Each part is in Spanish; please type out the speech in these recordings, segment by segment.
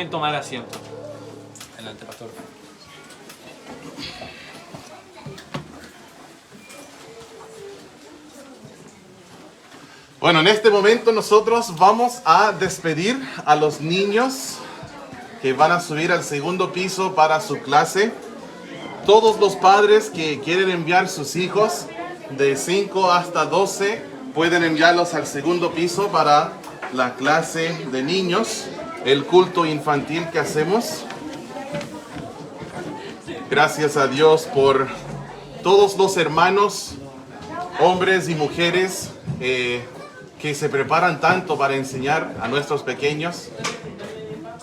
Pueden tomar asiento. Adelante, pastor. Bueno, en este momento nosotros vamos a despedir a los niños que van a subir al segundo piso para su clase. Todos los padres que quieren enviar sus hijos de 5 hasta 12 pueden enviarlos al segundo piso para la clase de niños, el culto infantil que hacemos. Gracias a Dios por todos los hermanos, hombres y mujeres, que se preparan tanto para enseñar a nuestros pequeños.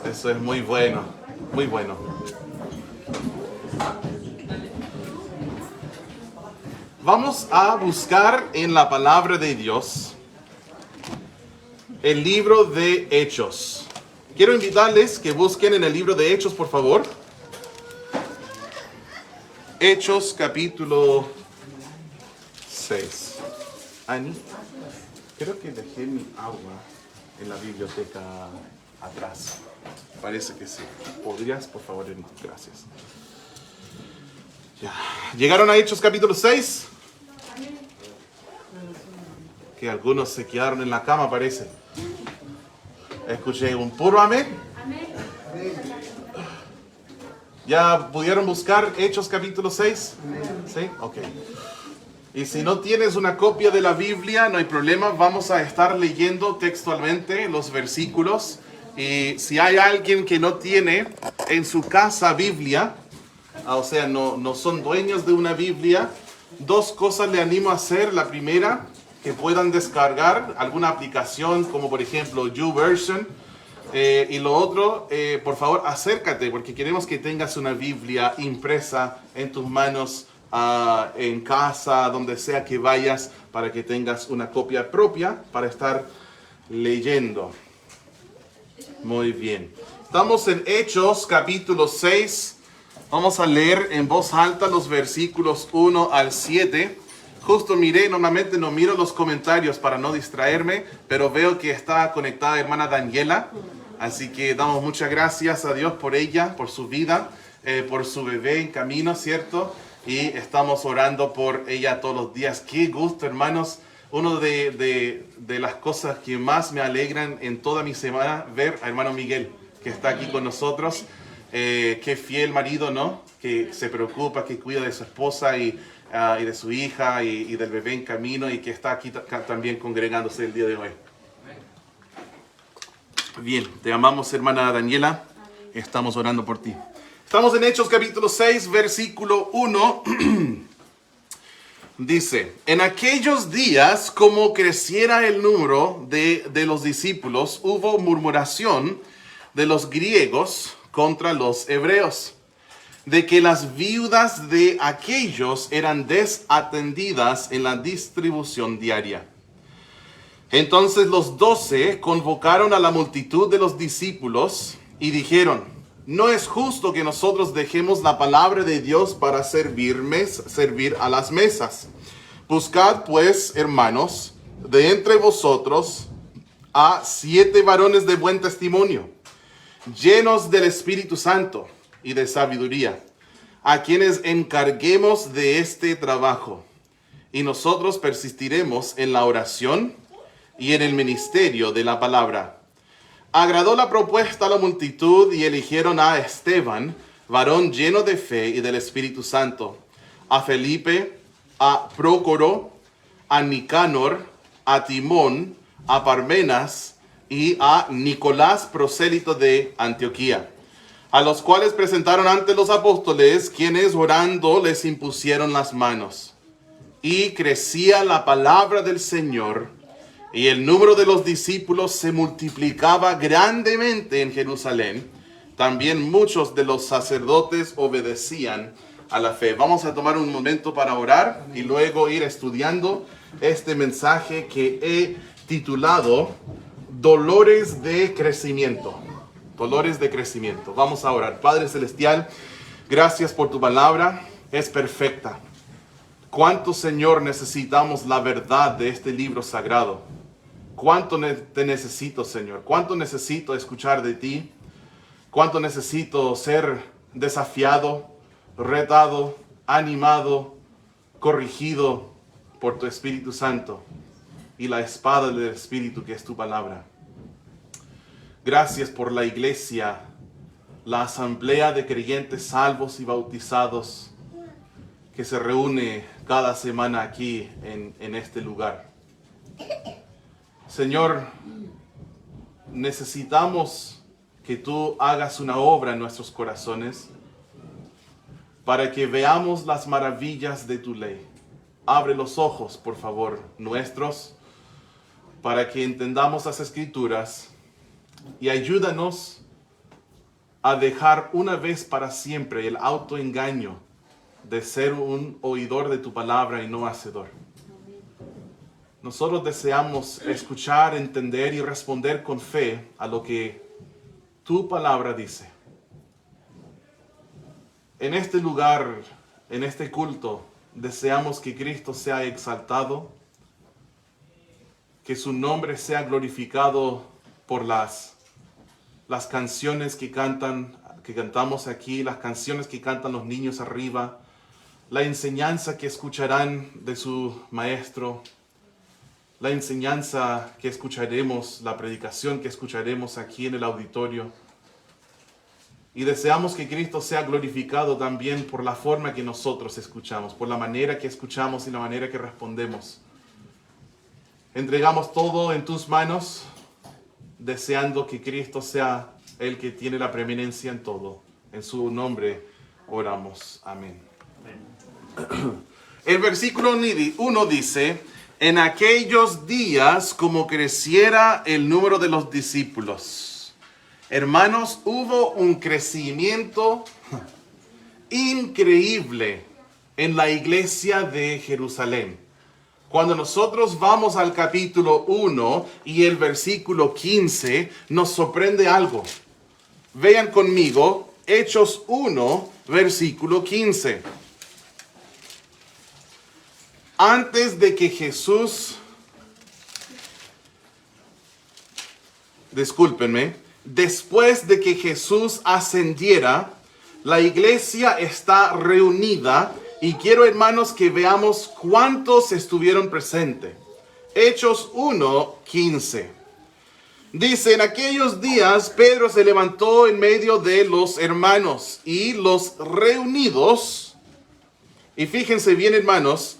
Eso es muy bueno, muy bueno. Vamos a buscar en la palabra de Dios el libro de Hechos. Quiero invitarles que busquen en el libro de Hechos, por favor. Hechos capítulo 6. Ani, creo que dejé mi agua en la biblioteca atrás. Parece que sí. ¿Podrías, por favor? Gracias. Ya. ¿Llegaron a Hechos capítulo 6? Que algunos se quedaron en la cama, parece. Escuché un puro amén. ¿Ya pudieron buscar Hechos capítulo 6? ¿Sí? Ok. Y si no tienes una copia de la Biblia, no hay problema. Vamos a estar leyendo textualmente los versículos. Y si hay alguien que no tiene en su casa Biblia, o sea, no son dueños de una Biblia, dos cosas le animo a hacer. La primera, que puedan descargar alguna aplicación como por ejemplo YouVersion. Y lo otro, por favor, acércate, porque queremos que tengas una Biblia impresa en tus manos, en casa, donde sea que vayas, para que tengas una copia propia para estar leyendo. Muy bien. Estamos en Hechos capítulo 6. Vamos a leer en voz alta los versículos 1 al 7. Justo miré, normalmente no miro los comentarios para no distraerme, pero veo que está conectada hermana Daniela. Así que damos muchas gracias a Dios por ella, por su vida, por su bebé en camino, ¿cierto? Y estamos orando por ella todos los días. Qué gusto, hermanos. Uno de las cosas que más me alegran en toda mi semana, ver a hermano Miguel, que está aquí con nosotros. Qué fiel marido, ¿no? Que se preocupa, que cuida de su esposa y de su hija y del bebé en camino, y que está aquí también congregándose el día de hoy. Bien, te amamos, hermana Daniela. Estamos orando por ti. Estamos en Hechos capítulo 6, versículo 1. Dice: en aquellos días, como creciera el número de los discípulos, hubo murmuración de los griegos contra los hebreos, de que las viudas de aquellos eran desatendidas en la distribución diaria. Entonces los 12 convocaron a la multitud de los discípulos y dijeron: no es justo que nosotros dejemos la palabra de Dios para servir a las mesas. Buscad pues, hermanos, de entre vosotros a 7 varones de buen testimonio, llenos del Espíritu Santo y de sabiduría, a quienes encarguemos de este trabajo. Y nosotros persistiremos en la oración y en el ministerio de la palabra. Agradó la propuesta a la multitud y eligieron a Esteban, varón lleno de fe y del Espíritu Santo, a Felipe, a Prócoro, a Nicanor, a Timón, a Parmenas y a Nicolás, prosélito de Antioquía, a los cuales presentaron ante los apóstoles, quienes orando les impusieron las manos. Y crecía la palabra del Señor, y el número de los discípulos se multiplicaba grandemente en Jerusalén. También muchos de los sacerdotes obedecían a la fe. Vamos a tomar un momento para orar y luego ir estudiando este mensaje que he titulado Dolores de Crecimiento. Dolores de crecimiento. Vamos a orar. Padre Celestial, gracias por tu palabra. Es perfecta. ¿Cuánto, Señor, necesitamos la verdad de este libro sagrado? ¿Cuánto te necesito, Señor? ¿Cuánto necesito escuchar de ti? Cuánto necesito ser desafiado, retado, animado, corregido por tu Espíritu Santo y la espada del Espíritu que es tu palabra. Gracias por la iglesia, la asamblea de creyentes salvos y bautizados que se reúne cada semana aquí en este lugar. Señor, necesitamos que tú hagas una obra en nuestros corazones para que veamos las maravillas de tu ley. Abre los ojos, por favor, nuestros, para que entendamos las Escrituras y ayúdanos a dejar una vez para siempre el autoengaño de ser un oidor de tu palabra y no hacedor. Nosotros deseamos escuchar, entender y responder con fe a lo que tu palabra dice. En este lugar, en este culto, deseamos que Cristo sea exaltado, que su nombre sea glorificado por las canciones que cantamos aquí, las canciones que cantan los niños arriba, la enseñanza que escucharán de su maestro, la enseñanza que escucharemos, la predicación que escucharemos aquí en el auditorio. Y deseamos que Cristo sea glorificado también por la forma que nosotros escuchamos, por la manera que escuchamos y la manera que respondemos. Entregamos todo en tus manos, deseando que Cristo sea el que tiene la preeminencia en todo. En su nombre oramos. Amén. El versículo 1 dice: en aquellos días, como creciera el número de los discípulos. Hermanos, hubo un crecimiento increíble en la iglesia de Jerusalén. Cuando nosotros vamos al capítulo 1 y el versículo 15, nos sorprende algo. Vean conmigo Hechos 1, versículo 15. Antes de que Jesús, después de que Jesús ascendiera, la iglesia está reunida y quiero, hermanos, que veamos cuántos estuvieron presentes. Hechos 1, 15. Dice: en aquellos días Pedro se levantó en medio de los hermanos y los reunidos, y fíjense bien, hermanos,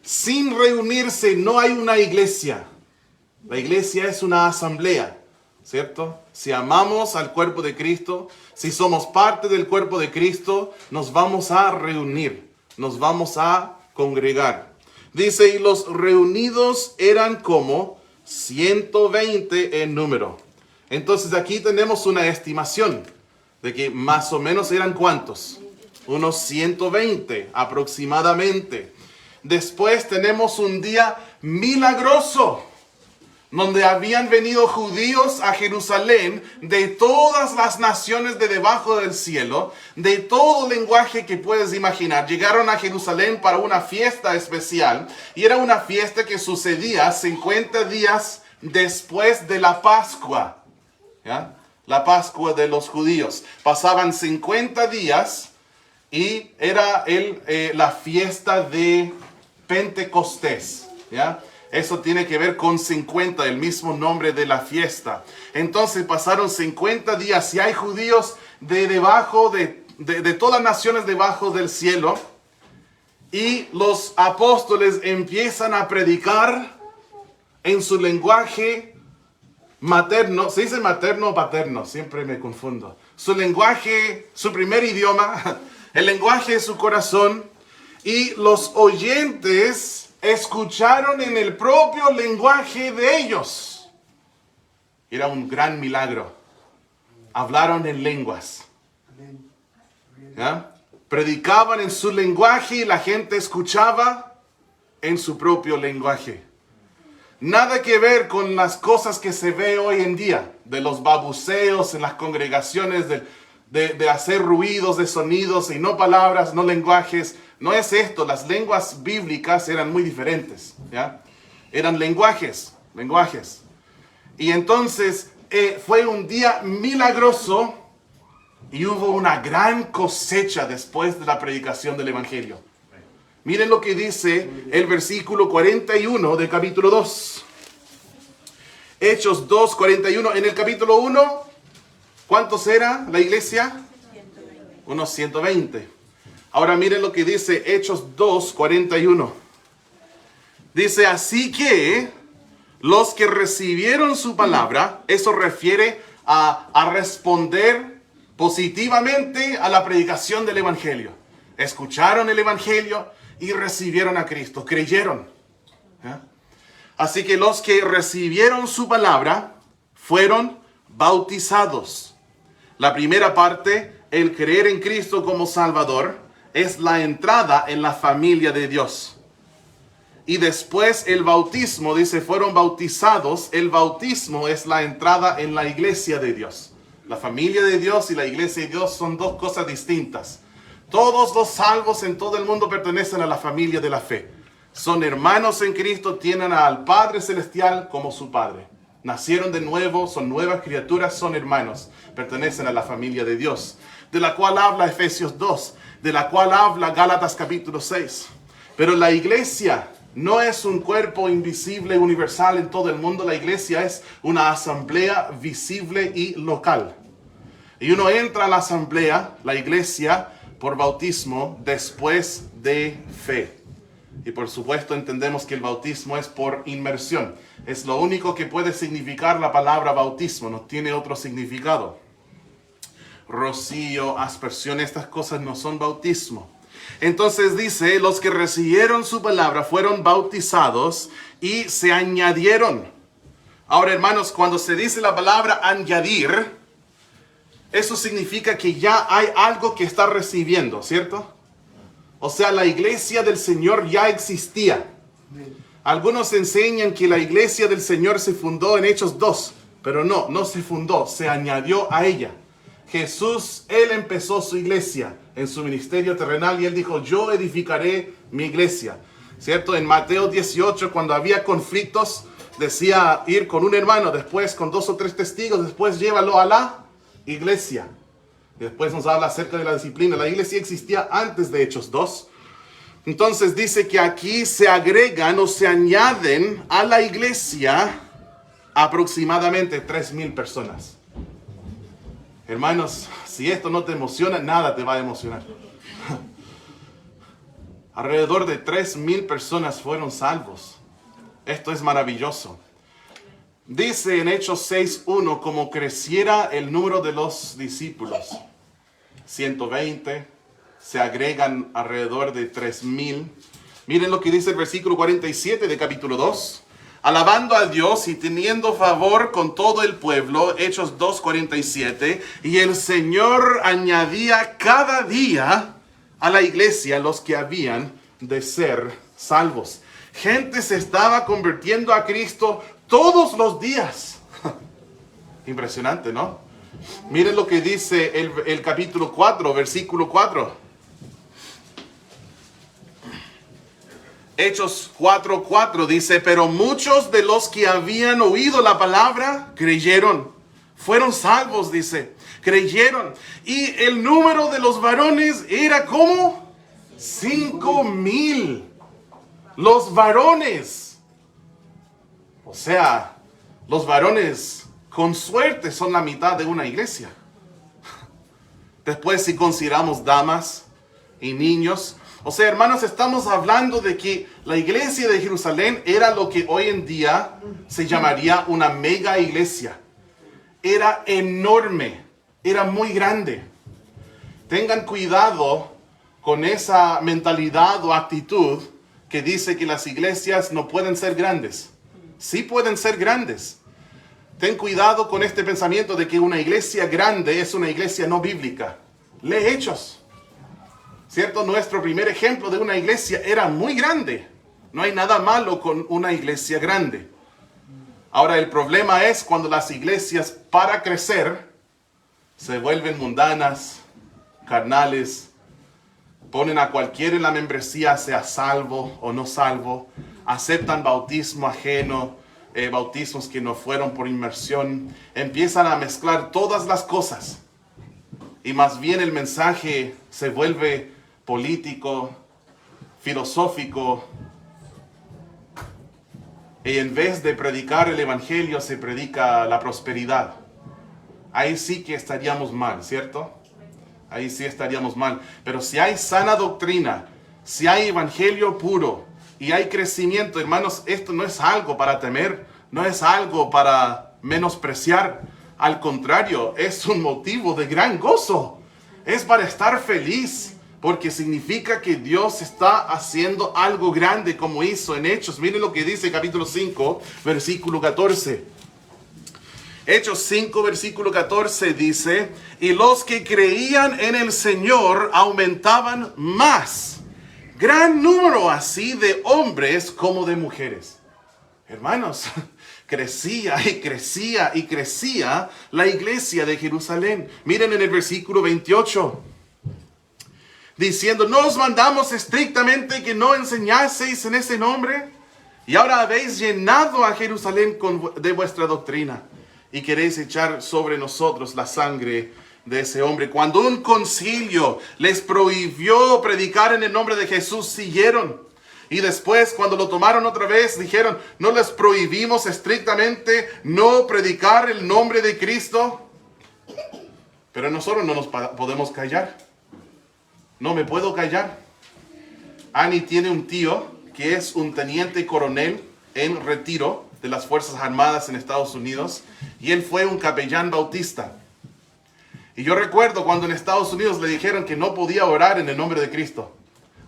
sin reunirse no hay una iglesia. La iglesia es una asamblea, ¿cierto? Si amamos al cuerpo de Cristo, si somos parte del cuerpo de Cristo, nos vamos a reunir, nos vamos a congregar. Dice: y los reunidos eran como 120 en número. Entonces aquí tenemos una estimación de que más o menos eran ¿cuántos? Unos 120 aproximadamente. Después tenemos un día milagroso, donde habían venido judíos a Jerusalén de todas las naciones de debajo del cielo, de todo lenguaje que puedes imaginar. Llegaron a Jerusalén para una fiesta especial, y era una fiesta que sucedía 50 días después de la Pascua, ¿ya? La Pascua de los judíos. Pasaban 50 días y era la fiesta de Pentecostés, ¿ya? Eso tiene que ver con 50, el mismo nombre de la fiesta. Entonces pasaron 50 días y hay judíos de todas las naciones debajo del cielo. Y los apóstoles empiezan a predicar en su lenguaje materno. ¿Se dice materno o paterno? Siempre me confundo. Su lenguaje, su primer idioma, el lenguaje de su corazón. Y los oyentes escucharon en el propio lenguaje de ellos. Era un gran milagro. Hablaron en lenguas, ¿ya? Predicaban en su lenguaje y la gente escuchaba en su propio lenguaje. Nada que ver con las cosas que se ve hoy en día, de los babuceos en las congregaciones, de hacer ruidos de sonidos y no palabras, no lenguajes. No es esto. Las lenguas bíblicas eran muy diferentes, ¿ya? Eran lenguajes. Y entonces fue un día milagroso Y hubo una gran cosecha después de la predicación del Evangelio. Miren lo que dice el versículo 41 del capítulo 2. Hechos 2, 41. En el capítulo 1, ¿cuántos era la iglesia? 120. Unos 120. Ahora miren lo que dice Hechos 2, 41. Dice, así que los que recibieron su palabra, eso refiere a responder positivamente a la predicación del Evangelio. Escucharon el Evangelio y recibieron a Cristo, creyeron. ¿Ya? Así que los que recibieron su palabra fueron bautizados. La primera parte, el creer en Cristo como Salvador, es la entrada en la familia de Dios. Y después el bautismo, dice, fueron bautizados. El bautismo es la entrada en la iglesia de Dios. La familia de Dios y la iglesia de Dios son dos cosas distintas. Todos los salvos en todo el mundo pertenecen a la familia de la fe. Son hermanos en Cristo, tienen al Padre Celestial como su Padre. Nacieron de nuevo, son nuevas criaturas, son hermanos. Pertenecen a la familia de Dios. De la cual habla Efesios 2, de la cual habla Gálatas capítulo 6. Pero la iglesia no es un cuerpo invisible universal en todo el mundo. La iglesia es una asamblea visible y local. Y uno entra a la asamblea, la iglesia, por bautismo después de fe. Y por supuesto entendemos que el bautismo es por inmersión. Es lo único que puede significar la palabra bautismo. No tiene otro significado. Rocío, aspersión, estas cosas no son bautismo. Entonces dice, los que recibieron su palabra fueron bautizados y se añadieron. Ahora, hermanos, cuando se dice la palabra añadir, eso significa que ya hay algo que está recibiendo, ¿cierto? O sea, la iglesia del Señor ya existía. Algunos enseñan que la iglesia del Señor se fundó en Hechos 2, pero no se fundó, se añadió a ella. Jesús, Él empezó su iglesia en su ministerio terrenal y Él dijo, yo edificaré mi iglesia. ¿Cierto? En Mateo 18, cuando había conflictos, decía ir con un hermano, después con 2 o 3 testigos, después llévalo a la iglesia. Después nos habla acerca de la disciplina. La iglesia existía antes de Hechos 2. Entonces dice que aquí se agregan o se añaden a la iglesia aproximadamente 3,000 personas. Hermanos, si esto no te emociona, nada te va a emocionar. Alrededor de 3,000 personas fueron salvos. Esto es maravilloso. Dice en Hechos 6:1, como creciera el número de los discípulos, 120, se agregan alrededor de 3,000. Miren lo que dice el versículo 47 de capítulo 2. Alabando a Dios y teniendo favor con todo el pueblo, Hechos 2:47, y el Señor añadía cada día a la iglesia los que habían de ser salvos. Gente se estaba convirtiendo a Cristo todos los días. Impresionante, ¿no? Miren lo que dice el capítulo 4, versículo 4. Hechos 4:4 dice, pero muchos de los que habían oído la palabra creyeron. Fueron salvos, dice. Creyeron. Y el número de los varones era como 5,000. Los varones. O sea, los varones con suerte son la mitad de una iglesia. Después si consideramos damas y niños. O sea, hermanos, estamos hablando de que la iglesia de Jerusalén era lo que hoy en día se llamaría una mega iglesia. Era enorme, era muy grande. Tengan cuidado con esa mentalidad o actitud que dice que las iglesias no pueden ser grandes. Sí pueden ser grandes. Ten cuidado con este pensamiento de que una iglesia grande es una iglesia no bíblica. Lee Hechos. ¿Cierto? Nuestro primer ejemplo de una iglesia era muy grande. No hay nada malo con una iglesia grande. Ahora el problema es cuando las iglesias para crecer se vuelven mundanas, carnales, ponen a cualquiera en la membresía, sea salvo o no salvo, aceptan bautismo ajeno, bautismos que no fueron por inmersión, empiezan a mezclar todas las cosas. y más bien el mensaje se vuelve político, filosófico, y en vez de predicar el evangelio se predica la prosperidad. Ahí sí que estaríamos mal, ¿cierto? Ahí sí estaríamos mal. Pero si hay sana doctrina, si hay evangelio puro y hay crecimiento, hermanos, esto no es algo para temer, no es algo para menospreciar. Al contrario, es un motivo de gran gozo. Es para estar feliz, porque significa que Dios está haciendo algo grande como hizo en Hechos. Miren lo que dice capítulo 5, versículo 14. Hechos 5, versículo 14 dice: y los que creían en el Señor aumentaban más, gran número así de hombres como de mujeres. Hermanos, crecía y crecía y crecía la iglesia de Jerusalén. Miren en el versículo 28. Diciendo: no os mandamos estrictamente que no enseñaseis en ese nombre, y ahora habéis llenado a Jerusalén de vuestra doctrina, y queréis echar sobre nosotros la sangre de ese hombre. Cuando un concilio les prohibió predicar en el nombre de Jesús, siguieron. Y después, cuando lo tomaron otra vez, dijeron: no les prohibimos estrictamente no predicar el nombre de Cristo. Pero nosotros no nos podemos callar. No me puedo callar. Annie tiene un tío que es un teniente coronel en retiro de las Fuerzas Armadas en Estados Unidos, y él fue un capellán bautista. Y yo recuerdo cuando en Estados Unidos le dijeron que no podía orar en el nombre de Cristo,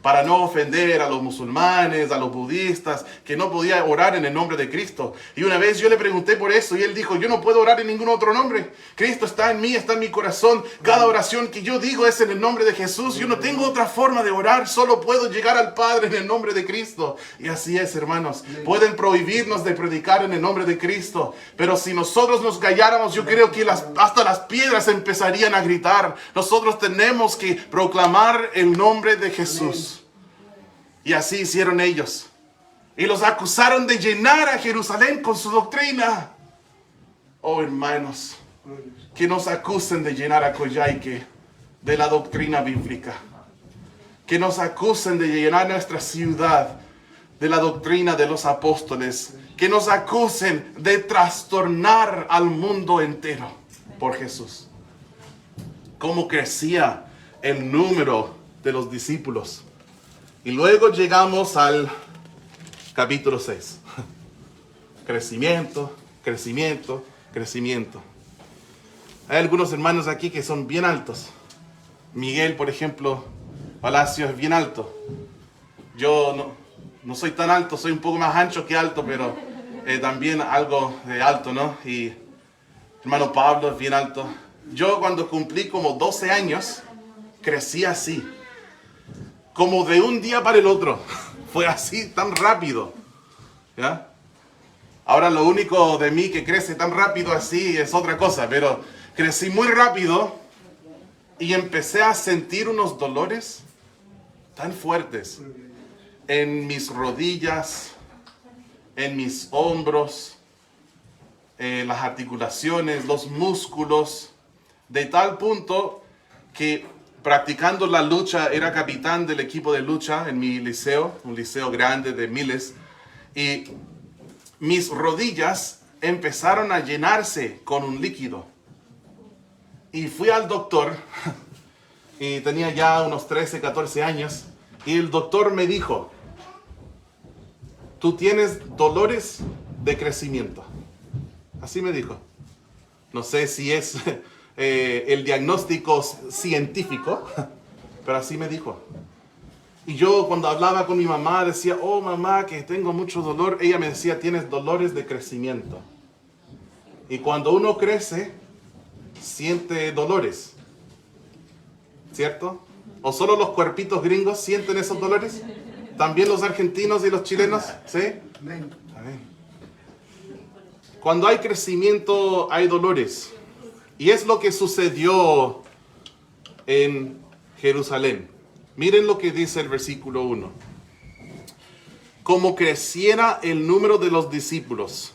para no ofender a los musulmanes, a los budistas, que no podía orar en el nombre de Cristo. Y una vez yo le pregunté por eso y él dijo: yo no puedo orar en ningún otro nombre. Cristo está en mí, está en mi corazón. Cada oración que yo digo es en el nombre de Jesús. Yo no tengo otra forma de orar, solo puedo llegar al Padre en el nombre de Cristo. Y así es, hermanos. Pueden prohibirnos de predicar en el nombre de Cristo, pero si nosotros nos calláramos, yo creo que hasta las piedras empezarían a gritar. Nosotros tenemos que proclamar el nombre de Jesús. Y así hicieron ellos. Y los acusaron de llenar a Jerusalén con su doctrina. Oh, hermanos, que nos acusen de llenar a Coyhaique de la doctrina bíblica. Que nos acusen de llenar nuestra ciudad de la doctrina de los apóstoles. Que nos acusen de trastornar al mundo entero por Jesús. Cómo crecía el número de los discípulos. Y luego llegamos al capítulo 6. Crecimiento, crecimiento, crecimiento. Hay algunos hermanos aquí que son bien altos. Miguel, por ejemplo, Palacio es bien alto. Yo no soy tan alto, soy un poco más ancho que alto, pero también algo de alto, ¿no? Y hermano Pablo es bien alto. Yo cuando cumplí como 12 años, crecí así. Como de un día para el otro. Fue así, tan rápido. ¿Ya? Ahora lo único de mí que crece tan rápido así es otra cosa. Pero crecí muy rápido y empecé a sentir unos dolores tan fuertes en mis rodillas, en mis hombros, las articulaciones, los músculos, de tal punto que practicando la lucha, era capitán del equipo de lucha en mi liceo, un liceo grande de miles, y mis rodillas empezaron a llenarse con un líquido. Y fui al doctor, y tenía ya unos 13, 14 años, y el doctor me dijo: tú tienes dolores de crecimiento. Así me dijo. No sé si es el diagnóstico científico, pero así me dijo. Y yo cuando hablaba con mi mamá decía: oh mamá, que tengo mucho dolor. Ella me decía: tienes dolores de crecimiento. Y cuando uno crece, siente dolores, ¿cierto? ¿O solo los cuerpitos gringos sienten esos dolores? ¿También los argentinos y los chilenos? ¿Sí? Amén. Cuando hay crecimiento hay dolores. Y es lo que sucedió en Jerusalén. Miren lo que dice el versículo 1. Como creciera el número de los discípulos,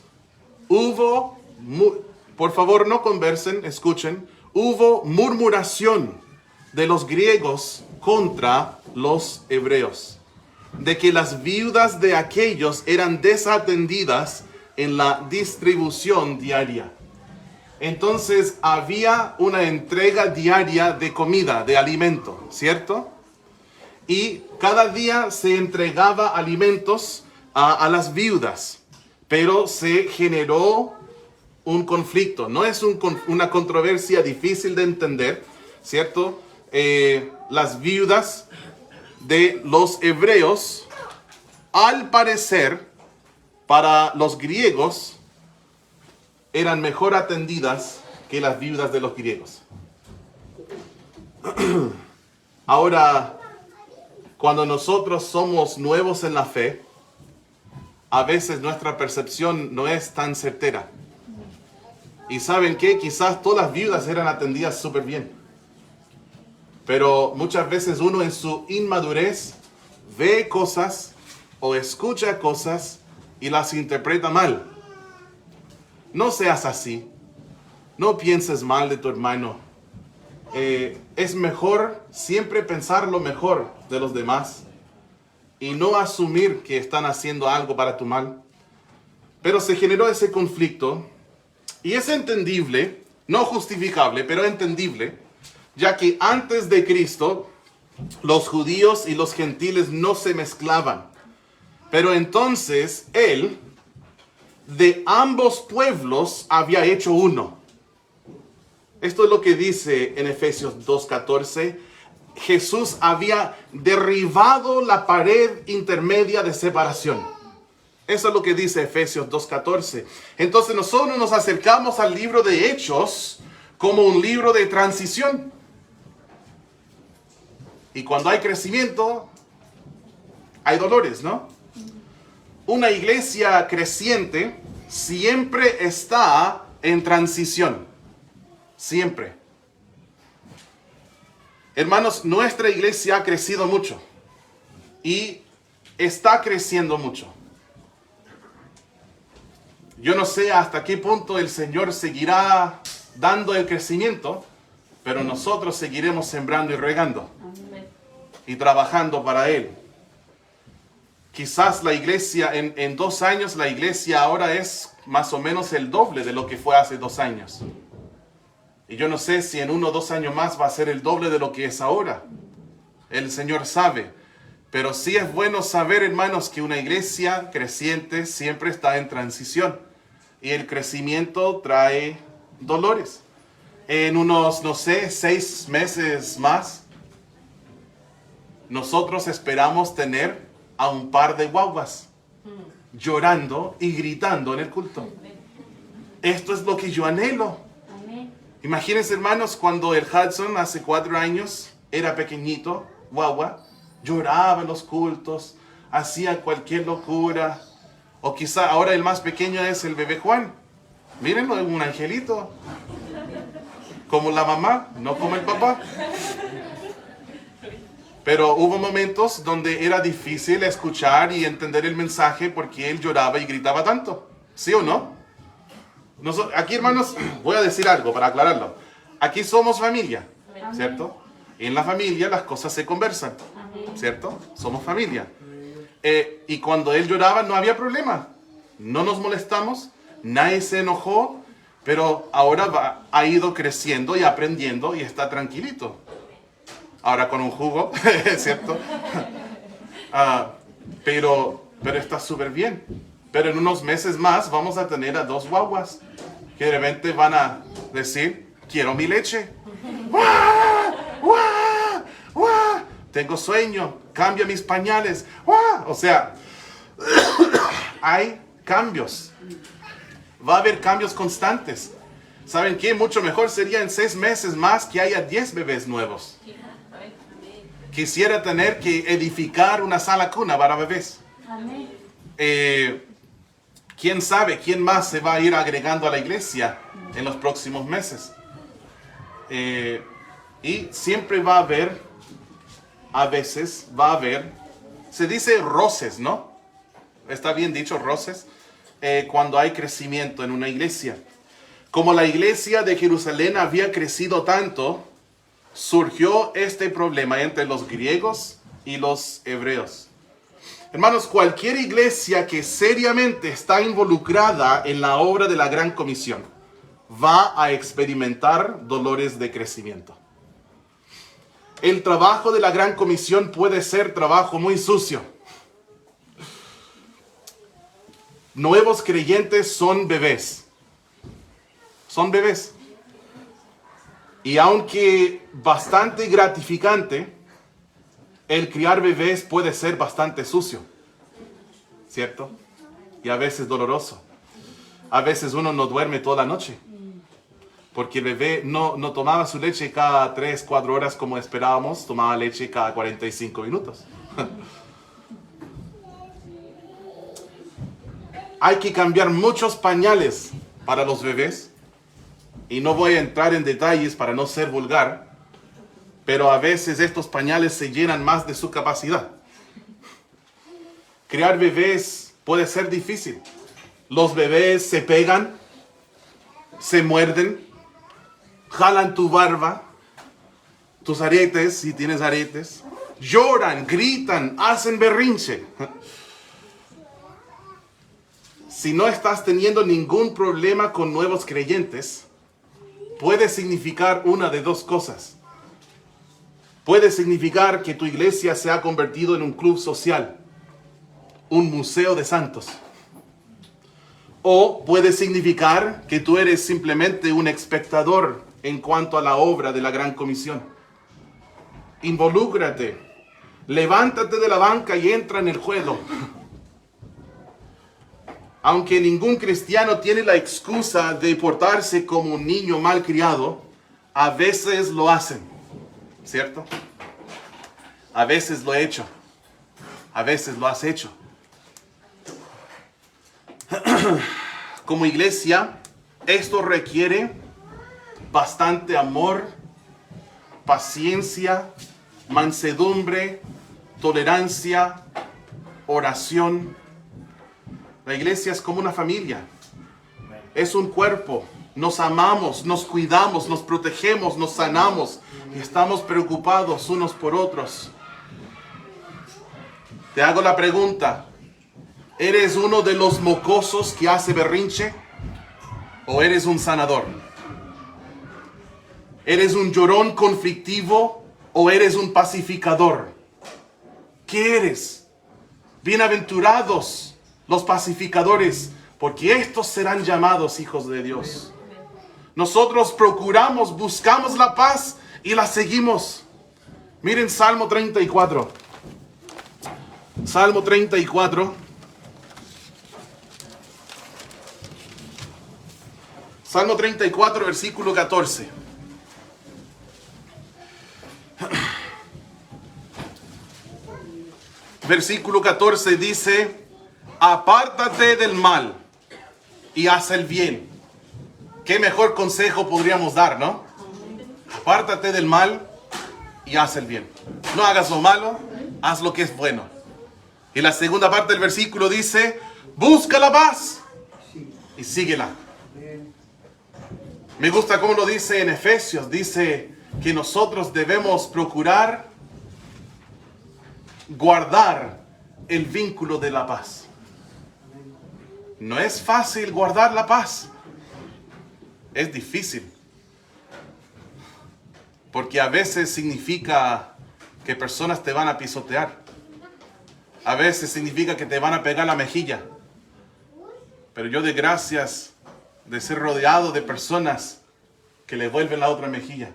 por favor no conversen, escuchen. hubo murmuración de los griegos contra los hebreos, de que las viudas de aquellos eran desatendidas en la distribución diaria. Entonces había una entrega diaria de comida, de alimento, ¿cierto? Y cada día se entregaba alimentos a las viudas, pero se generó un conflicto. No es una controversia difícil de entender, ¿cierto? Las viudas de los hebreos, al parecer, para los griegos, eran mejor atendidas que las viudas de los griegos. Ahora, cuando nosotros somos nuevos en la fe, a veces nuestra percepción no es tan certera. Y ¿saben qué? Quizás todas las viudas eran atendidas súper bien. Pero muchas veces uno en su inmadurez ve cosas o escucha cosas y las interpreta mal. No seas así. No pienses mal de tu hermano. Es mejor siempre pensar lo mejor de los demás y no asumir que están haciendo algo para tu mal. Pero se generó ese conflicto y es entendible, no justificable, pero entendible, ya que antes de Cristo los judíos y los gentiles no se mezclaban. Pero entonces Él, de ambos pueblos, había hecho uno. Esto es lo que dice en Efesios 2:14. Jesús había derribado la pared intermedia de separación. Eso es lo que dice Efesios 2:14. Entonces nosotros nos acercamos al libro de Hechos como un libro de transición. Y cuando hay crecimiento, hay dolores, ¿no? Una iglesia creciente siempre está en transición. Siempre. Hermanos, nuestra iglesia ha crecido mucho. Y está creciendo mucho. Yo no sé hasta qué punto el Señor seguirá dando el crecimiento, pero nosotros seguiremos sembrando y regando. Y trabajando para Él. Quizás la iglesia, en 2 años, la iglesia ahora es más o menos el doble de lo que fue hace 2 años. Y yo no sé si en 1 o 2 años más va a ser el doble de lo que es ahora. El Señor sabe. Pero sí es bueno saber, hermanos, que una iglesia creciente siempre está en transición. Y el crecimiento trae dolores. En unos, 6 meses más, nosotros esperamos tener a un par de guaguas llorando y gritando en el culto. Esto es lo que yo anhelo. Imagínense, hermanos, cuando el Hudson hace 4 años era pequeñito, guagua, lloraba en los cultos, hacía cualquier locura. O quizá ahora el más pequeño es el bebé Juan. Mírenlo, es un angelito. Como la mamá, no como el papá. Pero hubo momentos donde era difícil escuchar y entender el mensaje porque él lloraba y gritaba tanto. ¿Sí o no? Aquí, hermanos, voy a decir algo para aclararlo. Aquí somos familia, ¿cierto? En la familia las cosas se conversan, ¿cierto? Somos familia. Y cuando él lloraba no había problema. No nos molestamos, nadie se enojó, pero ahora ha ido creciendo y aprendiendo y está tranquilito. Ahora con un jugo, ¿cierto? Pero está súper bien. Pero en unos meses más vamos a tener a 2 guaguas que de repente van a decir, quiero mi leche. ¡Guau! ¡Guau! ¡Guau! Tengo sueño, cambia mis pañales. ¡Guau! O sea, hay cambios. Va a haber cambios constantes. ¿Saben qué? Mucho mejor sería en 6 meses más que haya 10 bebés nuevos. Quisiera tener que edificar una sala cuna para bebés. ¿Quién sabe quién más se va a ir agregando a la iglesia en los próximos meses? Y siempre va a haber, a veces va a haber, se dice roces, ¿no? ¿Está bien dicho roces? Cuando hay crecimiento en una iglesia. Como la iglesia de Jerusalén había crecido tanto, surgió este problema entre los griegos y los hebreos. Hermanos, cualquier iglesia que seriamente está involucrada en la obra de la Gran Comisión va a experimentar dolores de crecimiento. El trabajo de la Gran Comisión puede ser trabajo muy sucio. Nuevos creyentes son bebés. Son bebés. Y aunque bastante gratificante, el criar bebés puede ser bastante sucio, ¿cierto? Y a veces doloroso. A veces uno no duerme toda la noche, porque el bebé no tomaba su leche cada 3, 4 horas como esperábamos, tomaba leche cada 45 minutos. Hay que cambiar muchos pañales para los bebés, y no voy a entrar en detalles para no ser vulgar, pero a veces estos pañales se llenan más de su capacidad. Criar bebés puede ser difícil. Los bebés se pegan, se muerden, jalan tu barba, tus aretes, si tienes aretes, lloran, gritan, hacen berrinche. Si no estás teniendo ningún problema con nuevos creyentes, puede significar una de dos cosas. Puede significar que tu iglesia se ha convertido en un club social, un museo de santos. O puede significar que tú eres simplemente un espectador en cuanto a la obra de la Gran Comisión. Involúcrate, levántate de la banca y entra en el juego. Aunque ningún cristiano tiene la excusa de portarse como un niño malcriado, a veces lo hacen, ¿cierto? A veces lo he hecho, a veces lo has hecho. Como iglesia, esto requiere bastante amor, paciencia, mansedumbre, tolerancia, oración. La iglesia es como una familia, es un cuerpo, nos amamos, nos cuidamos, nos protegemos, nos sanamos y estamos preocupados unos por otros. Te hago la pregunta, ¿eres uno de los mocosos que hace berrinche o eres un sanador? ¿Eres un llorón conflictivo o eres un pacificador? ¿Qué eres? Bienaventurados los pacificadores, porque estos serán llamados hijos de Dios. Nosotros procuramos, buscamos la paz y la seguimos. Miren Salmo 34. Salmo 34. Salmo 34, versículo 14. Versículo 14 dice: apártate del mal y haz el bien. ¿Qué mejor consejo podríamos dar, no? Apártate del mal y haz el bien. No hagas lo malo, haz lo que es bueno. Y la segunda parte del versículo dice: busca la paz y síguela. Me gusta cómo lo dice en Efesios. Dice que nosotros debemos procurar guardar el vínculo de la paz. No es fácil guardar la paz. Es difícil. Porque a veces significa que personas te van a pisotear. A veces significa que te van a pegar la mejilla. Pero yo doy gracias de ser rodeado de personas que le vuelven la otra mejilla.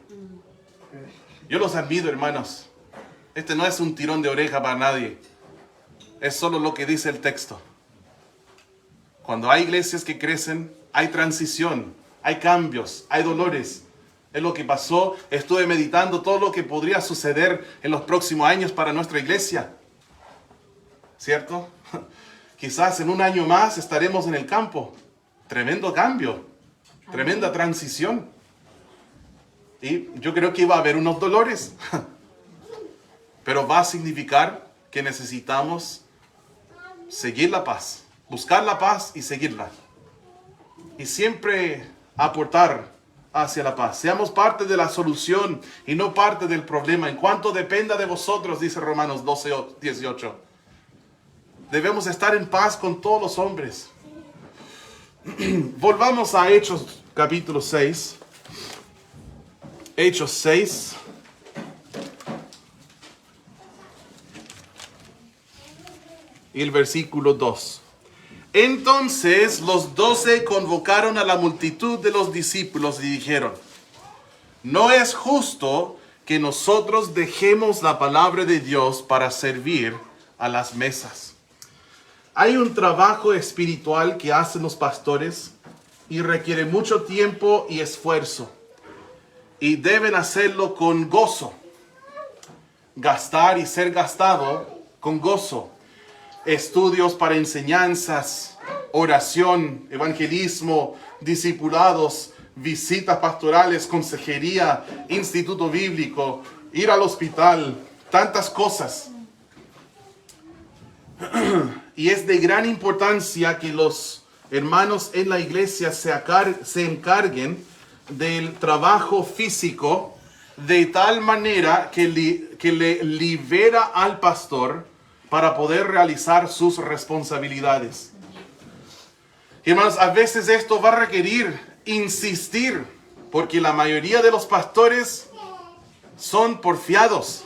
Yo los admiro, hermanos. Este no es un tirón de oreja para nadie. Es solo lo que dice el texto. Cuando hay iglesias que crecen, hay transición, hay cambios, hay dolores. Es lo que pasó. Estuve meditando todo lo que podría suceder en los próximos años para nuestra iglesia. ¿Cierto? Quizás en un año más estaremos en el campo. Tremendo cambio, tremenda transición. Y yo creo que va a haber unos dolores. Pero va a significar que necesitamos seguir la paz. Buscar la paz y seguirla. Y siempre aportar hacia la paz. Seamos parte de la solución y no parte del problema. En cuanto dependa de vosotros, dice Romanos 12:18. Debemos estar en paz con todos los hombres. Volvamos a Hechos capítulo 6. Hechos 6. Y el versículo 2. Entonces los 12 convocaron a la multitud de los discípulos y dijeron: no es justo que nosotros dejemos la palabra de Dios para servir a las mesas. Hay un trabajo espiritual que hacen los pastores y requiere mucho tiempo y esfuerzo. Y deben hacerlo con gozo. Gastar y ser gastado con gozo. Estudios para enseñanzas, oración, evangelismo, discipulados, visitas pastorales, consejería, instituto bíblico, ir al hospital, tantas cosas. Y es de gran importancia que los hermanos en la iglesia se encarguen del trabajo físico de tal manera que le libera al pastor para poder realizar sus responsabilidades. Hermanos, a veces esto va a requerir insistir, porque la mayoría de los pastores son porfiados.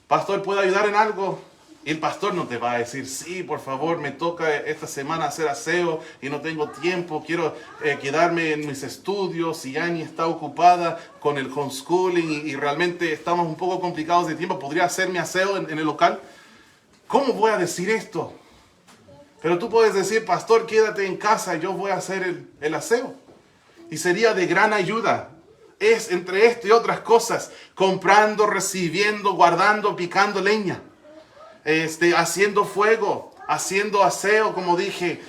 Pastor, ¿puedo ayudar en algo? Y el pastor no te va a decir: sí, por favor, me toca esta semana hacer aseo y no tengo tiempo, quiero quedarme en mis estudios, y Annie está ocupada con el homeschooling y realmente estamos un poco complicados de tiempo, ¿podría hacer mi aseo en el local? ¿Cómo voy a decir esto? Pero tú puedes decir: pastor, quédate en casa, yo voy a hacer el aseo. Y sería de gran ayuda. Es entre esto y otras cosas, comprando, recibiendo, guardando, picando leña. Haciendo fuego, haciendo aseo, como dije,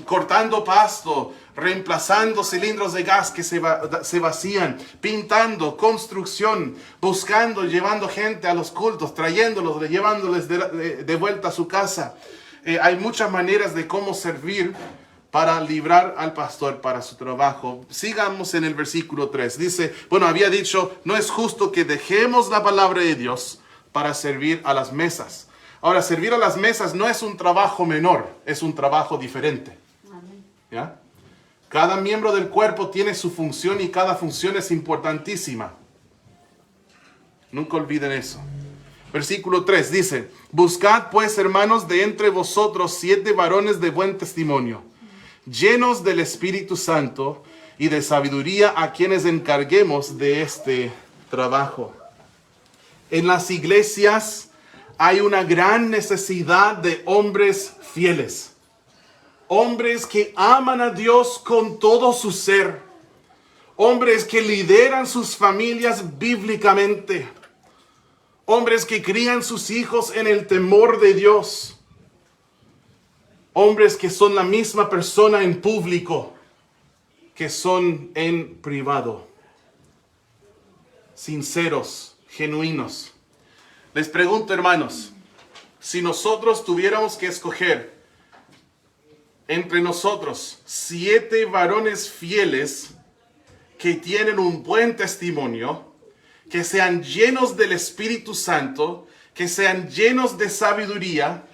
cortando pasto, reemplazando cilindros de gas que se vacían, pintando, construcción, buscando, llevando gente a los cultos, trayéndolos, llevándoles de vuelta a su casa. Hay muchas maneras de cómo servir para librar al pastor para su trabajo. Sigamos en el versículo 3. Dice, bueno, había dicho: no es justo que dejemos la palabra de Dios para servir a las mesas. Ahora, servir a las mesas no es un trabajo menor, es un trabajo diferente. ¿Ya? Cada miembro del cuerpo tiene su función y cada función es importantísima. Nunca olviden eso. Versículo 3 dice: buscad pues, hermanos, de entre vosotros 7 varones de buen testimonio, llenos del Espíritu Santo y de sabiduría, a quienes encarguemos de este trabajo. En las iglesias hay una gran necesidad de hombres fieles. Hombres que aman a Dios con todo su ser. Hombres que lideran sus familias bíblicamente. Hombres que crían sus hijos en el temor de Dios. Hombres que son la misma persona en público que son en privado. Sinceros, genuinos. Les pregunto, hermanos, si nosotros tuviéramos que escoger entre nosotros 7 varones fieles que tienen un buen testimonio, que sean llenos del Espíritu Santo, que sean llenos de sabiduría,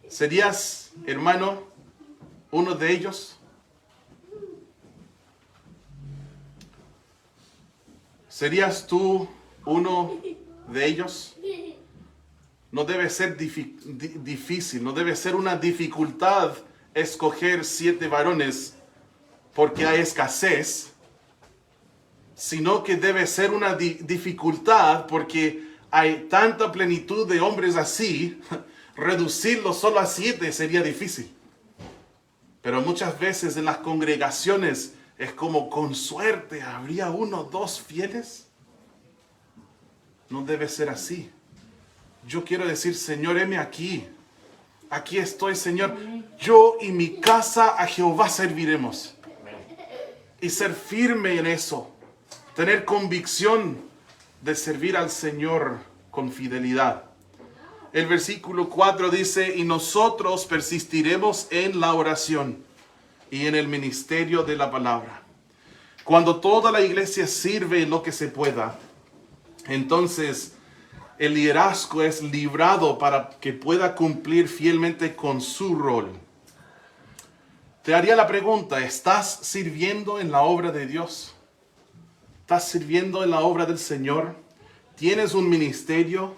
¿serías, hermano, uno de ellos? ¿Serías tú uno de ellos? No debe ser difícil, no debe ser una dificultad escoger 7 varones porque hay escasez, sino que debe ser una dificultad porque hay tanta plenitud de hombres así. Reducirlo solo a 7 sería difícil. Pero muchas veces en las congregaciones es como, con suerte, ¿habría 1 o 2 fieles? No debe ser así. Yo quiero decir: Señor, heme aquí. Aquí estoy, Señor. Yo y mi casa a Jehová serviremos. Y ser firme en eso. Tener convicción de servir al Señor con fidelidad. El versículo 4 dice, y nosotros persistiremos en la oración y en el ministerio de la palabra. Cuando toda la iglesia sirve en lo que se pueda, entonces el liderazgo es librado para que pueda cumplir fielmente con su rol. Te haría la pregunta, ¿estás sirviendo en la obra de Dios? ¿Estás sirviendo en la obra del Señor? ¿Tienes un ministerio?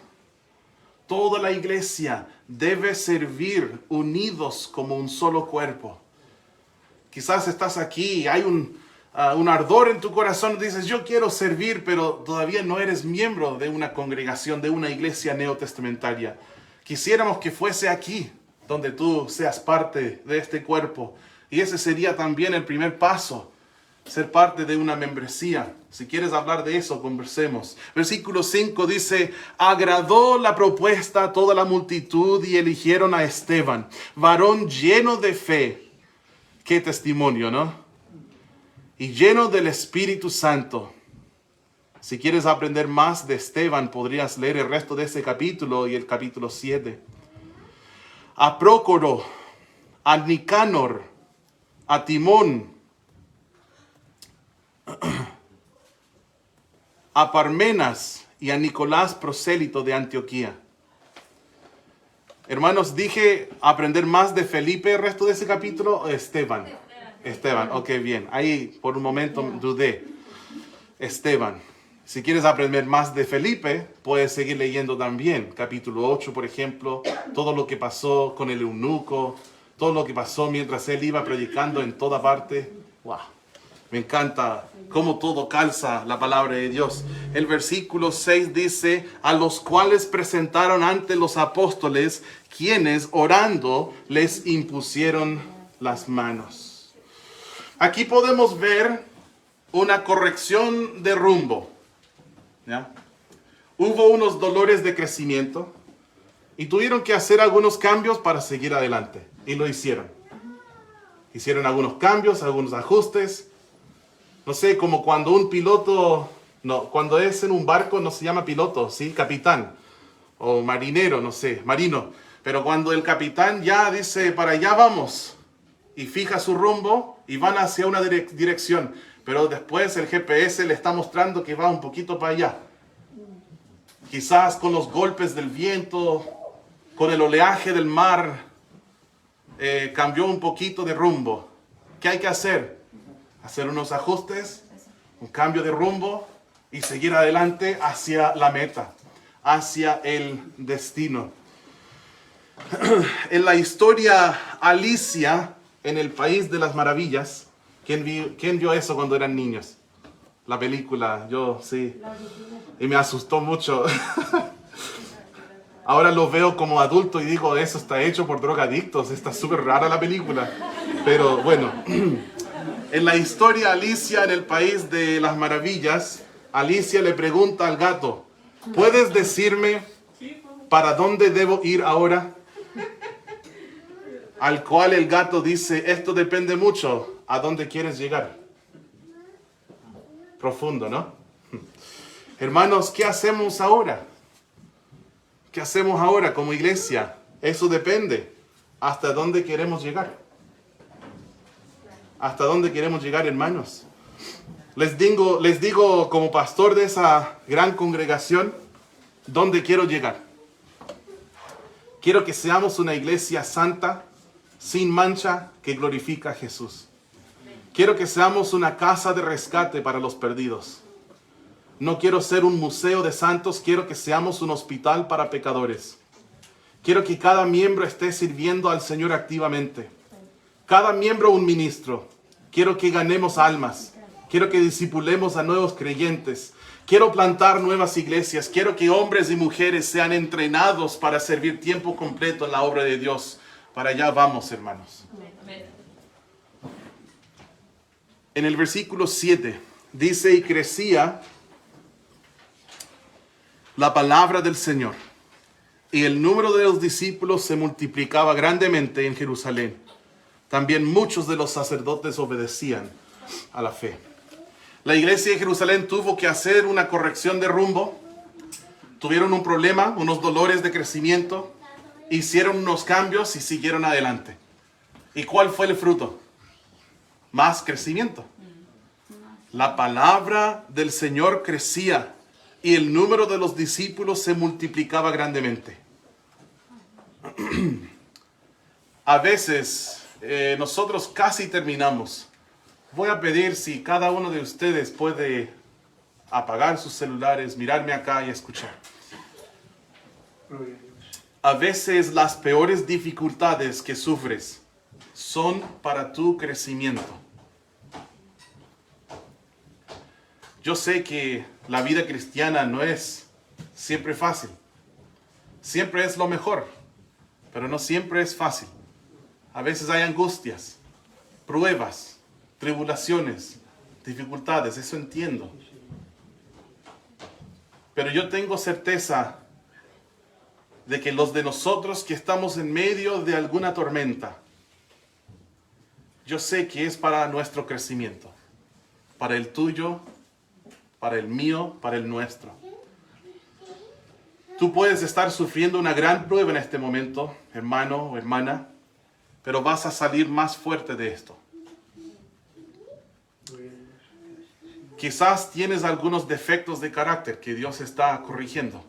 Toda la iglesia debe servir unidos como un solo cuerpo. Quizás estás aquí y hay un ardor en tu corazón y dices, yo quiero servir, pero todavía no eres miembro de una congregación, de una iglesia neotestamentaria. Quisiéramos que fuese aquí, donde tú seas parte de este cuerpo. Y ese sería también el primer paso, ser parte de una membresía. Si quieres hablar de eso, conversemos. Versículo 5 dice, agradó la propuesta a toda la multitud y eligieron a Esteban, varón lleno de fe. Qué testimonio, ¿no? Y lleno del Espíritu Santo. Si quieres aprender más de Esteban, podrías leer el resto de ese capítulo y el capítulo 7. A Prócoro, a Nicanor, a Timón, a Parmenas y a Nicolás prosélito de Antioquía. Hermanos, dije aprender más de Felipe el resto de ese capítulo, Esteban. Esteban, ok, bien. Ahí por un momento dudé. Esteban. Si quieres aprender más de Felipe, puedes seguir leyendo también. Capítulo 8, por ejemplo, todo lo que pasó con el eunuco, todo lo que pasó mientras él iba predicando en toda parte. Wow. Me encanta cómo todo calza la palabra de Dios. El versículo 6 dice, a los cuales presentaron ante los apóstoles, quienes orando les impusieron las manos. Aquí podemos ver una corrección de rumbo. ¿Ya? Hubo unos dolores de crecimiento y tuvieron que hacer algunos cambios para seguir adelante. Y lo hicieron. Hicieron algunos cambios, algunos ajustes. No sé, como cuando un piloto, no, cuando es en un barco no se llama piloto, ¿sí? Capitán o marinero, no sé, marino. Pero cuando el capitán ya dice, para allá vamos, y fija su rumbo y van hacia una dirección, pero después el GPS le está mostrando que va un poquito para allá. Quizás con los golpes del viento, con el oleaje del mar, cambió un poquito de rumbo. ¿Qué hay que hacer? Hacer unos ajustes, un cambio de rumbo y seguir adelante hacia la meta, hacia el destino. En la historia Alicia en el País de las Maravillas, ¿quién vio eso cuando eran niños? La película, yo sí, y me asustó mucho. Ahora lo veo como adulto y digo, eso está hecho por drogadictos, está súper rara la película. Pero bueno, en la historia Alicia en el País de las Maravillas, Alicia le pregunta al gato, ¿puedes decirme para dónde debo ir ahora? Al cual el gato dice, esto depende mucho, ¿a dónde quieres llegar? Profundo, ¿no? Hermanos, ¿qué hacemos ahora? ¿Qué hacemos ahora como iglesia? Eso depende. ¿Hasta dónde queremos llegar? ¿Hasta dónde queremos llegar, hermanos? Les digo como pastor de esa gran congregación, ¿dónde quiero llegar? Quiero que seamos una iglesia santa, sin mancha, que glorifica a Jesús. Quiero que seamos una casa de rescate para los perdidos. No quiero ser un museo de santos, quiero que seamos un hospital para pecadores. Quiero que cada miembro esté sirviendo al Señor activamente. Cada miembro un ministro. Quiero que ganemos almas. Quiero que discipulemos a nuevos creyentes. Quiero plantar nuevas iglesias. Quiero que hombres y mujeres sean entrenados para servir tiempo completo en la obra de Dios. Para allá vamos, hermanos. En el versículo 7 dice, y crecía la palabra del Señor, y el número de los discípulos se multiplicaba grandemente en Jerusalén. También muchos de los sacerdotes obedecían a la fe. La iglesia de Jerusalén tuvo que hacer una corrección de rumbo. tuvieron un problema, unos dolores de crecimiento, hicieron unos cambios y siguieron adelante. ¿Y cuál fue el fruto? Más crecimiento. La palabra del Señor crecía y el número de los discípulos se multiplicaba grandemente. A veces nosotros casi terminamos. Voy a pedir si cada uno de ustedes puede apagar sus celulares, mirarme acá y escuchar. A veces las peores dificultades que sufres son para tu crecimiento. Yo sé que la vida cristiana no es siempre fácil. Siempre es lo mejor, pero no siempre es fácil. A veces hay angustias, pruebas, tribulaciones, dificultades, eso entiendo. Pero yo tengo certeza de que los de nosotros que estamos en medio de alguna tormenta, yo sé que es para nuestro crecimiento, para el tuyo, para el mío, para el nuestro. Tú puedes estar sufriendo una gran prueba en este momento, hermano o hermana, pero vas a salir más fuerte de esto. Quizás tienes algunos defectos de carácter que Dios está corrigiendo.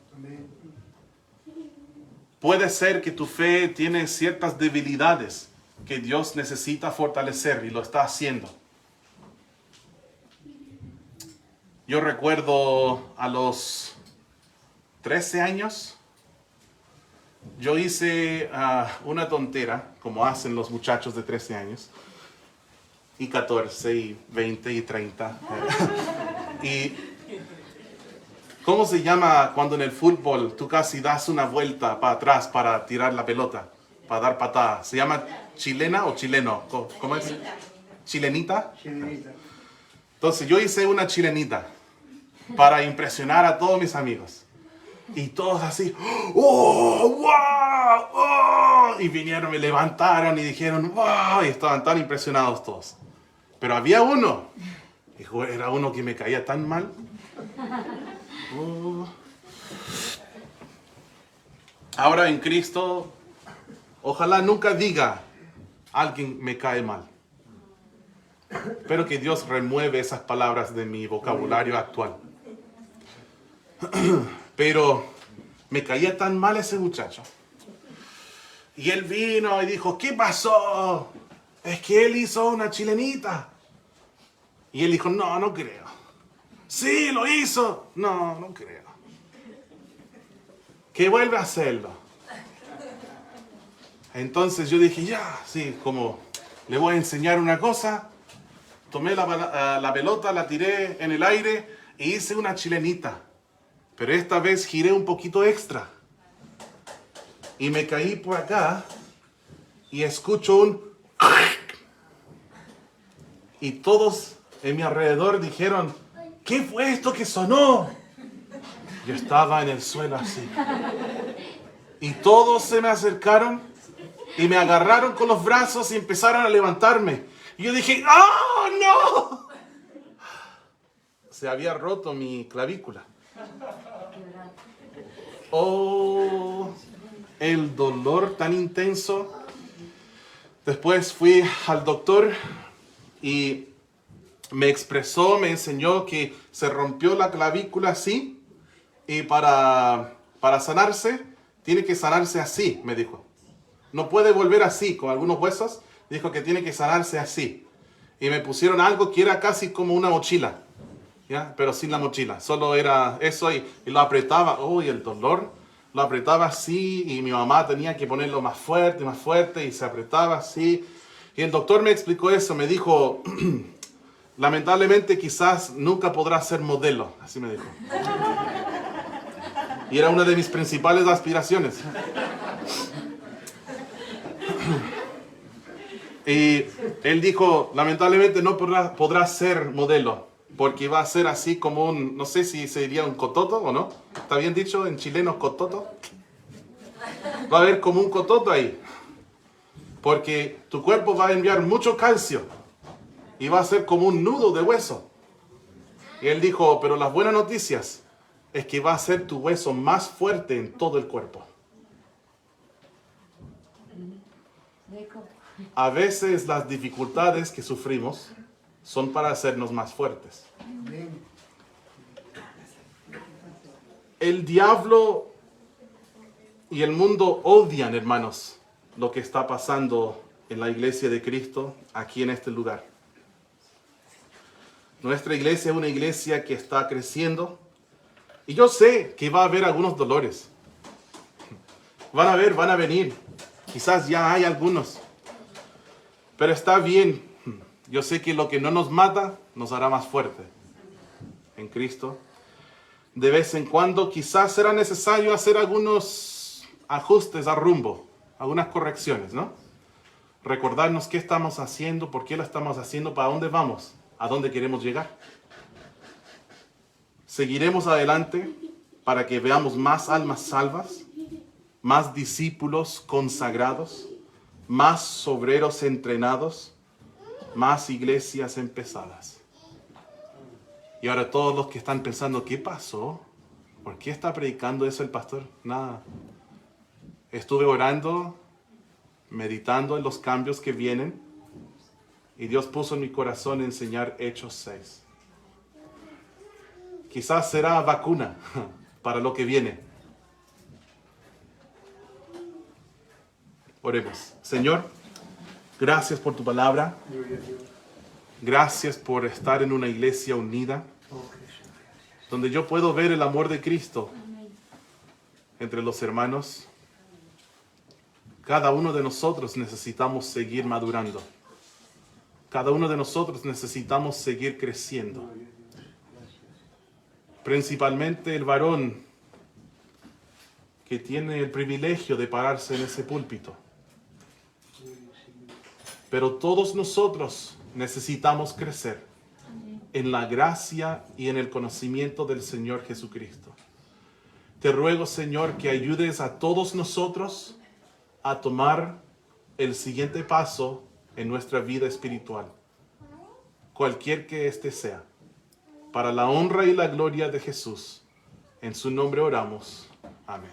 Puede ser que tu fe tiene ciertas debilidades que Dios necesita fortalecer y lo está haciendo. Yo recuerdo a los 13 años, yo hice una tontera, como hacen los muchachos de 13 años, y 14, y 20, y 30. Y ¿cómo se llama cuando en el fútbol tú casi das una vuelta para atrás para tirar la pelota, para dar patada? ¿Se llama chilena o chileno? ¿Cómo es? ¿Chilenita? Chilenita. Entonces yo hice una chilenita para impresionar a todos mis amigos. Y todos así, ¡oh, wow! ¡Oh! Y vinieron, me levantaron y dijeron, ¡wow! Y estaban tan impresionados todos. Pero había uno, era uno que me caía tan mal. Oh. Ahora en Cristo, ojalá nunca diga, alguien me cae mal. Espero que Dios remueve esas palabras de mi vocabulario actual. Pero me caía tan mal ese muchacho. Y él vino y dijo, ¿qué pasó? Es que él hizo una chilenita. Y él dijo, no, no creo. Sí, lo hizo. No, no creo. Que vuelve a hacerlo. Entonces yo dije, ya, sí, como le voy a enseñar una cosa. Tomé la pelota, la tiré en el aire e hice una chilenita. Pero esta vez giré un poquito extra. Y me caí por acá y escucho un... Y todos en mi alrededor dijeron, ¿qué fue esto que sonó? Yo estaba en el suelo así. Y todos se me acercaron y me agarraron con los brazos y empezaron a levantarme. Y yo dije, ¡oh, no! Se había roto mi clavícula. Oh, el dolor tan intenso. Después fui al doctor y me expresó, me enseñó que se rompió la clavícula así y para sanarse, tiene que sanarse así, me dijo. No puede volver así, con algunos huesos. Dijo que tiene que sanarse así. Y me pusieron algo que era casi como una mochila, ¿ya? Pero sin la mochila. Solo era eso y lo apretaba. Oh, y el dolor. Lo apretaba así y mi mamá tenía que ponerlo más fuerte y se apretaba así. Y el doctor me explicó eso. Me dijo, lamentablemente quizás nunca podrás ser modelo. Así me dijo. Y era una de mis principales aspiraciones. Y él dijo, lamentablemente no podrás ser modelo, porque va a ser así como un, no sé si se diría un cototo o no. ¿Está bien dicho en chileno cototo? Va a haber como un cototo ahí, porque tu cuerpo va a enviar mucho calcio y va a ser como un nudo de hueso. Y él dijo, pero las buenas noticias es que va a ser tu hueso más fuerte en todo el cuerpo. A veces las dificultades que sufrimos son para hacernos más fuertes. El diablo y el mundo odian, hermanos, lo que está pasando en la iglesia de Cristo aquí en este lugar. Nuestra iglesia es una iglesia que está creciendo y yo sé que va a haber algunos dolores. Van a venir. Quizás ya hay algunos. Pero está bien. Yo sé que lo que no nos mata nos hará más fuerte en Cristo. De vez en cuando quizás será necesario hacer algunos ajustes a rumbo, algunas correcciones, ¿no? Recordarnos qué estamos haciendo, por qué lo estamos haciendo, para dónde vamos, a dónde queremos llegar. Seguiremos adelante para que veamos más almas salvas, más discípulos consagrados, más obreros entrenados, más iglesias empezadas. Y ahora todos los que están pensando, ¿qué pasó? ¿Por qué está predicando eso el pastor? Nada. Estuve orando, meditando en los cambios que vienen, y Dios puso en mi corazón enseñar Hechos 6. Quizás será vacuna para lo que viene. Oremos. Señor, gracias por tu palabra. Gracias por estar en una iglesia unida, donde yo puedo ver el amor de Cristo entre los hermanos. Cada uno de nosotros necesitamos seguir madurando. Cada uno de nosotros necesitamos seguir creciendo. Principalmente el varón que tiene el privilegio de pararse en ese púlpito. Pero todos nosotros necesitamos crecer en la gracia y en el conocimiento del Señor Jesucristo. Te ruego, Señor, que ayudes a todos nosotros a tomar el siguiente paso en nuestra vida espiritual, cualquier que éste sea, para la honra y la gloria de Jesús. En su nombre oramos. Amén.